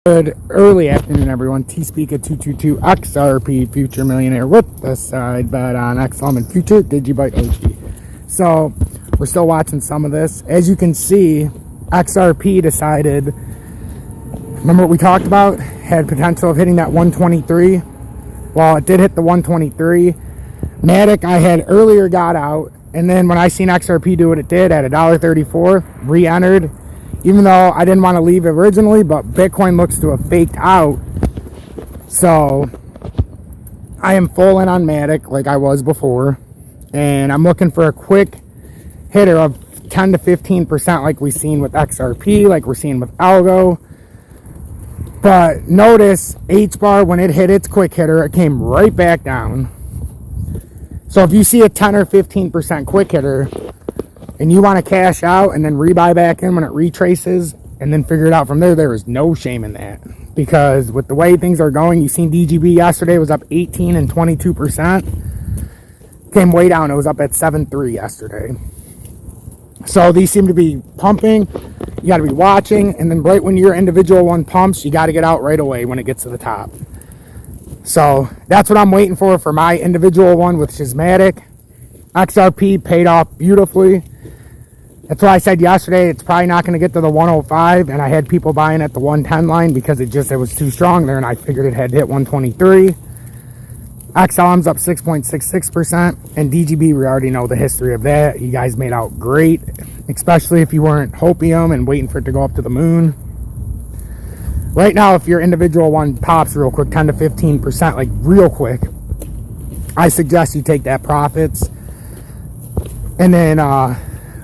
Good early afternoon, everyone. T-Speaker 222 XRP Future Millionaire with the side bet on XLM and Future Digibyte OG. So we're still watching some of this. As you can see, XRP decided, remember what we talked about? Had potential of hitting that 123. Well, it did hit the 123. Matic, I had earlier got out, and then when I seen XRP do what it did at $1.34, re-entered. Even though I didn't want to leave originally, but Bitcoin looks to have faked out. So I am full in on Matic like I was before. And I'm looking for a quick hitter of 10 to 15% like we've seen with XRP, like we're seeing with Algo. But notice H-bar, when it hit its quick hitter, it came right back down. So if you see a 10 or 15% quick hitter, and you want to cash out and then rebuy back in when it retraces and then figure it out from there, there is no shame in that. Because with the way things are going, you've seen DGB yesterday was up 18 and 22%. Came way down. It was up at 7.3 yesterday. So these seem to be pumping. You got to be watching. And then right when your individual one pumps, you got to get out right away when it gets to the top. So that's what I'm waiting for my individual one with Matic. XRP paid off beautifully. That's why I said yesterday it's probably not going to get to the 105, and I had people buying at the 110 line because it was too strong there, and I figured it had hit 123. XLM's up 6.66%, and DGB, we already know the history of that. You guys made out great, especially if you weren't hopium and waiting for it to go up to the moon. Right now, if your individual one pops real quick, 10 to 15%, like real quick, I suggest you take that profits and then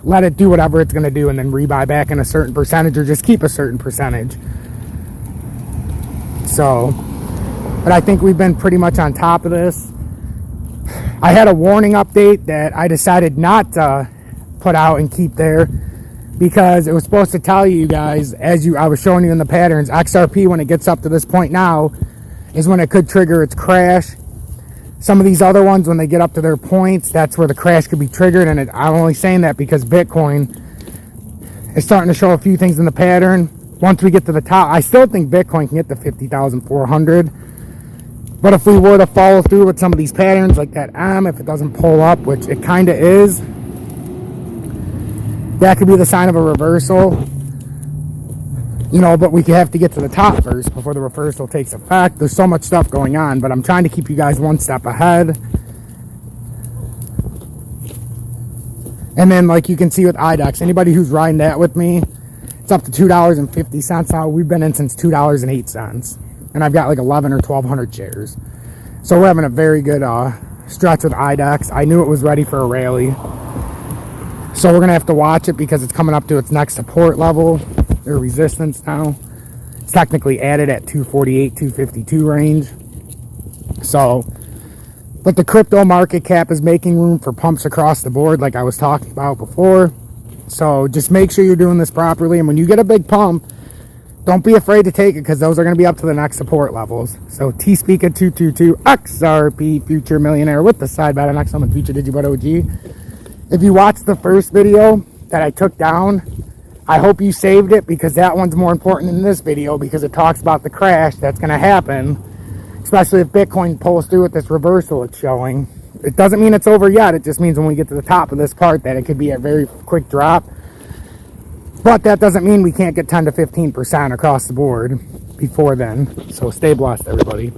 let it do whatever it's going to do and then rebuy back in a certain percentage, or just keep a certain percentage. So, but I think we've been pretty much on top of this. I had a warning update that I decided not to put out and keep there because it was supposed to tell you guys, I was showing you in the patterns, XRP, when it gets up to this point now, is when it could trigger its crash. Some of these other ones, when they get up to their points, that's where the crash could be triggered. And I'm only saying that because Bitcoin is starting to show a few things in the pattern. Once we get to the top, I still think Bitcoin can get to 50,400. But if we were to follow through with some of these patterns, like that if it doesn't pull up, which it kind of is, that could be the sign of a reversal. You know, but we have to get to the top first before the reversal takes effect. There's so much stuff going on, but I'm trying to keep you guys one step ahead. And then, like you can see with IDEX, anybody who's riding that with me, it's up to $2.50 now. We've been in since $2.08. And I've got like 11 or 1,200 shares. So we're having a very good stretch with IDEX. I knew it was ready for a rally. So we're going to have to watch it because it's coming up to its next support level. Their resistance now. It's technically added at 248, 252 range. So, but the crypto market cap is making room for pumps across the board like I was talking about before. So just make sure you're doing this properly. And when you get a big pump, don't be afraid to take it because those are going to be up to the next support levels. So T-Speaker 222 XRP Future Millionaire with the side bet on XLM and Future Digibyte OG. If you watched the first video that I took down, I hope you saved it because that one's more important than this video because it talks about the crash that's going to happen, especially if Bitcoin pulls through with this reversal it's showing. It doesn't mean it's over yet. It just means when we get to the top of this part that it could be a very quick drop. But that doesn't mean we can't get 10 to 15% across the board before then. So stay blessed, everybody.